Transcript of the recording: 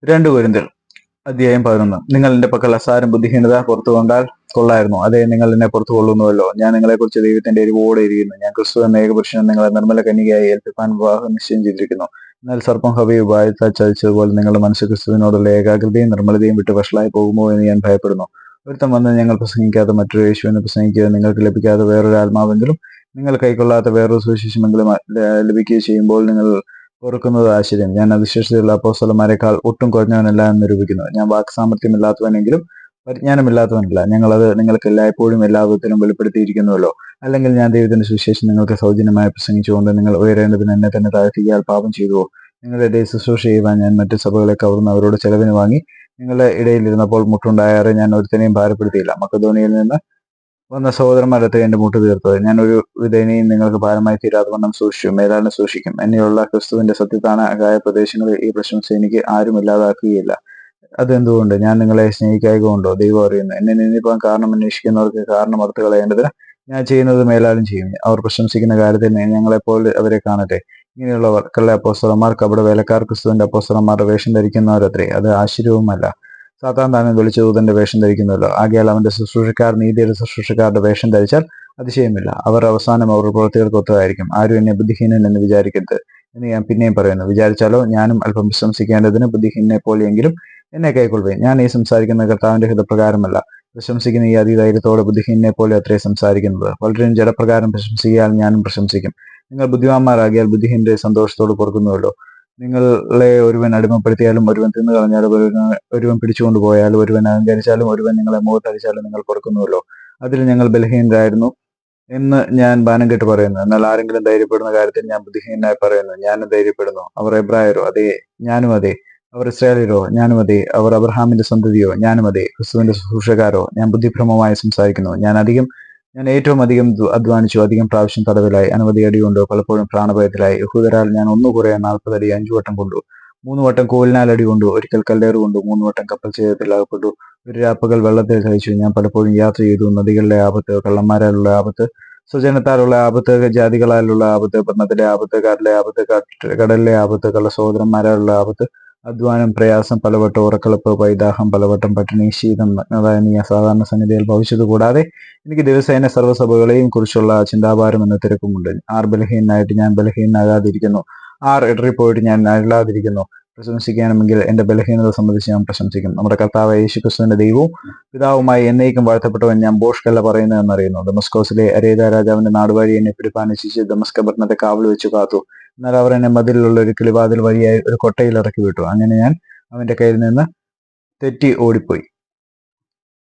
2 കൊരിന്ത്യർ അധ്യായം 11. നിങ്ങൾ എന്റെ പക്കൽ അസാരം ബുദ്ധിഹീനത പുറത്തു കൊണ്ടാൽ കൊള്ളായിരുന്നു. അതേ, നിങ്ങൾ എന്നെ പുറത്തു കൊള്ളുന്നുവല്ലോ. ഞാൻ നിങ്ങളെക്കുറിച്ച് ദൈവത്തിന്റെ എരിവോടെ ഇരിക്കുന്നു. ഞാൻ ക്രിസ്തു എന്ന ഏകപുരുഷനെ നിങ്ങളെ നിർമ്മല കന്യകയായി ഏൽപ്പിപ്പാൻ വിവാഹം നിശ്ചയം ചെയ്തിരിക്കുന്നു. എന്നാൽ സർപ്പം ഹവ്വയെ ഉപായത്താൽ ചതിച്ചതുപോലെ നിങ്ങളുടെ മനസ്സ് ക്രിസ്തുവിനോടുള്ള ഏകാഗ്രതയും നിർമ്മലതയും വിട്ട് വഷളായി പോകുമോ എന്ന് ഞാൻ ഭയപ്പെടുന്നു. ഒരുത്തൻ വന്ന് ഞങ്ങൾ പ്രസംഗിക്കാത്ത മറ്റൊരു യേശുവിനെ പ്രസംഗിക്കുക, നിങ്ങൾക്ക് ലഭിക്കാത്ത വേറൊരു ആത്മാവെങ്കിലും നിങ്ങൾ കൈക്കൊള്ളാത്ത വേറൊരു സുവിശേഷമെങ്കിലും ലഭിക്കുകയും ചെയ്യുമ്പോൾ നിങ്ങൾ ഓർക്കുന്നത് ആശ്ചര്യം. ഞാൻ അതിശേഷിച്ചുള്ള അപ്പോസ്തലന്മാരെക്കാൾ ഒട്ടും കുറഞ്ഞവനല്ല എന്ന് നിരൂപിക്കുന്നു. ഞാൻ വാക്സാമർത്ഥ്യമില്ലാത്തവനെങ്കിലും പരിജ്ഞാനമില്ലാത്തവനല്ല. ഞങ്ങളത് നിങ്ങൾക്ക് എല്ലായ്പ്പോഴും എല്ലാ വിധത്തിലും വെളിപ്പെടുത്തിയിരിക്കുന്നുവല്ലോ. അല്ലെങ്കിൽ ഞാൻ ദൈവത്തിന്റെ സുവിശേഷം നിങ്ങൾക്ക് സൗജന്യമായി പ്രസംഗിച്ചുകൊണ്ട് നിങ്ങൾ ഉയരേണ്ടതിന് എന്നെ തന്നെ താഴ്ത്തിയാൽ പാപം ചെയ്തുവോ? നിങ്ങളുടെ ഇടയിൽ ശുശ്രൂഷ ചെയ്യുവാൻ ഞാൻ മറ്റു സഭകളെ കവർന്ന് അവരോട് ചെലവിന് വാങ്ങി. നിങ്ങളുടെ ഇടയിലിരുന്നപ്പോൾ മുട്ടുണ്ടായാറെ ഞാൻ ഒരുത്തനെയും ഭാരപ്പെടുത്തിയില്ല. മക്കെദോന്യയിൽ നിന്ന് വന്ന സഹോദരന്മാരത്തെ എന്റെ മുട്ട് തീർത്തത്. ഞാൻ ഒരു വിധേനയും നിങ്ങൾക്ക് ഭാരമായി തീരാതെ വണ്ണം സൂക്ഷിച്ചു, മേലാലും സൂക്ഷിക്കും. എന്നിലുള്ള ക്രിസ്തുവിന്റെ സത്യത്താനായ പ്രദേശങ്ങളിൽ ഈ പ്രശംസ എനിക്ക് ആരും ഇല്ലാതാക്കുകയില്ല. അതെന്തുകൊണ്ട്? ഞാൻ നിങ്ങളെ സ്നേഹിക്കായകൊണ്ടോ? ദൈവം അറിയുന്നു. എന്നെ നിന്ദിപ്പാൻ കാരണം അന്വേഷിക്കുന്നവർക്ക് കാരണം അറുത്ത് കളയേണ്ടതിന് ഞാൻ ചെയ്യുന്നത് മേലാലും ചെയ്യും. അവർ പ്രശംസിക്കുന്ന കാര്യത്തിൽ ഞങ്ങളെപ്പോലെ അവരെ കാണട്ടെ. ഇങ്ങനെയുള്ളവർ കള്ള അപ്പോസ്തലന്മാർ, കപട വേലക്കാർ, ക്രിസ്തുവിന്റെ അപ്പോസ്തലന്മാരുടെ വേഷം ധരിക്കുന്നവരത്രേ. അത് ആശ്ചര്യവുമല്ല. സാത്താൻ താനും വെളിച്ചദൂതന്റെ വേഷം ധരിക്കുന്നുവല്ലോ. ആകയാൽ അവന്റെ ശുശ്രൂഷക്കാർ നീതിയുടെ ശുശ്രൂഷക്കാരുടെ വേഷം ധരിച്ചാൽ അതിശയമില്ല. അവർ അവസാനം അവരുടെ പ്രവൃത്തികൾക്ക് ഒത്തതായിരിക്കും. ആരും എന്നെ ബുദ്ധിഹീനൻ എന്ന് വിചാരിക്കരുത് എന്ന് ഞാൻ പിന്നെയും പറയുന്നു. വിചാരിച്ചാലോ ഞാനും അല്പം പ്രശംസിക്കേണ്ടതിന് ബുദ്ധിഹീനനെ പോലെയെങ്കിലും എന്നെ കൈക്കൊള്ളുവേൻ. ഞാൻ ഈ സംസാരിക്കുന്ന കർത്താവിന്റെ ഹിതപ്രകാരമല്ല. പ്രശംസിക്കുന്ന ഈ അതിധൈര്യത്തോടെ ബുദ്ധിഹീനനെ പോലെ അത്രേ സംസാരിക്കുന്നത്. പലരും ജഡപ്രകാരം പ്രശംസിക്കാൻ ഞാനും പ്രശംസിക്കും. നിങ്ങൾ ബുദ്ധിമാന്മാരാകിയാൽ ബുദ്ധിഹീനന്റെ സന്തോഷത്തോട് പൊറുക്കുന്നുവല്ലോ. നിങ്ങളെ ഒരുവൻ അടിമപ്പെടുത്തിയാലും, ഒരുവൻ തിന്നു കളഞ്ഞാലും, ഒരുവൻ പിടിച്ചുകൊണ്ടു പോയാലും, ഒരുവൻ അഹങ്കരിച്ചാലും, ഒരുവൻ നിങ്ങളെ മുഖത്തടിച്ചാലും നിങ്ങൾ പൊറുക്കുന്നുവല്ലോ. അതിൽ ഞങ്ങൾ ബലഹീനരായിരുന്നു എന്ന് ഞാൻ ബാനം കെട്ട് പറയുന്നു. എന്നാൽ ആരെങ്കിലും ധൈര്യപ്പെടുന്ന കാര്യത്തിൽ ഞാൻ ബുദ്ധിഹീനനായി പറയുന്നു. ഞാനും ധൈര്യപ്പെടുന്നു. അവർ എബ്രായരോ? അതെ, ഞാനും അതെ. അവർ ഇസ്രായേലിയരോ? ഞാനും അതെ. അവർ അബ്രഹാമിന്റെ സന്തതിയോ? ഞാനും അതെ. ക്രിസ്തുവിന്റെ ശുശ്രൂഷക്കാരോ? ഞാൻ ബുദ്ധിഭ്രമമായി സംസാരിക്കുന്നു. ഞാൻ ഏറ്റവും അധികം അധ്വാനിച്ചു, അധികം പ്രാവശ്യം തടവിലായി, അനവധി അടികൊണ്ടു, പലപ്പോഴും പ്രാണഭയത്തിലായി. യഹൂദരാൽ ഞാൻ 1 കുറയാൻ 40 അടി 5 വട്ടം കൊണ്ടു, 3 വട്ടം കോലിനാൽ അടി കൊണ്ടു, ഒരിക്കൽ കല്ലേറ് കൊണ്ടു, 3 വട്ടം കപ്പൽ ഛേദത്തിൽ അകപ്പെട്ടു, ഒരു രാപ്പകൽ വെള്ളത്തിൽ കഴിച്ചു. ഞാൻ പലപ്പോഴും യാത്ര ചെയ്തു. നദികളിലെ ആപത്ത്, കള്ളന്മാരാലുള്ള ആപത്ത്, സ്വജനത്താലുള്ള ആപത്ത്, ജാതികളാലുള്ള ആപത്ത്, പട്ടണത്തിലെ ആപത്ത്, കാട്ടിലെ ആപത്ത്, കടലിലെ ആപത്ത്, കള്ള സഹോദരന്മാരാലുള്ള ആപത്ത്, അധ്വാനം, പ്രയാസം, പലവട്ടം ഉറക്കളപ്പ്, പൈദാഹം, പലവട്ടം പട്ടിണി, ശീതം, നഗ്നത എന്നീ അസാധാരണ സംഗതികൾ ഭവിച്ചത് കൂടാതെ എനിക്ക് ദിവസേന സർവ്വസഭകളെയും കുറിച്ചുള്ള ചിന്താഭാരം എന്ന തിരക്കുമുണ്ട്. ആർ ബലഹീനായിട്ട് ഞാൻ ബലഹീനാകാതിരിക്കുന്നു? ആർ ഇടറിപ്പോയിട്ട് ഞാൻ അഴലാതിരിക്കുന്നു? പ്രശംസിക്കണമെങ്കിൽ എന്റെ ബലഹീനത സംബന്ധിച്ച് ഞാൻ പ്രശംസിക്കും. നമ്മുടെ കർത്താവായ യേശുക്രിസ്തുവിന്റെ ദൈവവും പിതാവുമായി എന്നേക്കും വാഴ്ത്തപ്പെട്ടവൻ ഞാൻ ഭോഷ്കല്ല പറയുന്നത് എന്നറിയുന്നു. ദമസ്കോസിലെ അരേത രാജാവിന്റെ നാടുവാഴി എന്നെ പിടിപ്പാൻ ഇച്ഛിച്ച് ദമസ്ക പട്ടണത്തെ കാവൽ വെച്ചു കാത്തു. എന്നാൽ അവർ എന്നെ മതിലുള്ള ഒരു കിളിവാതിൽ വഴിയായി ഒരു കൊട്ടയിൽ ഇറക്കി വിട്ടു. അങ്ങനെ ഞാൻ അവന്റെ കയ്യിൽ നിന്ന് തെറ്റി ഓടിപ്പോയി.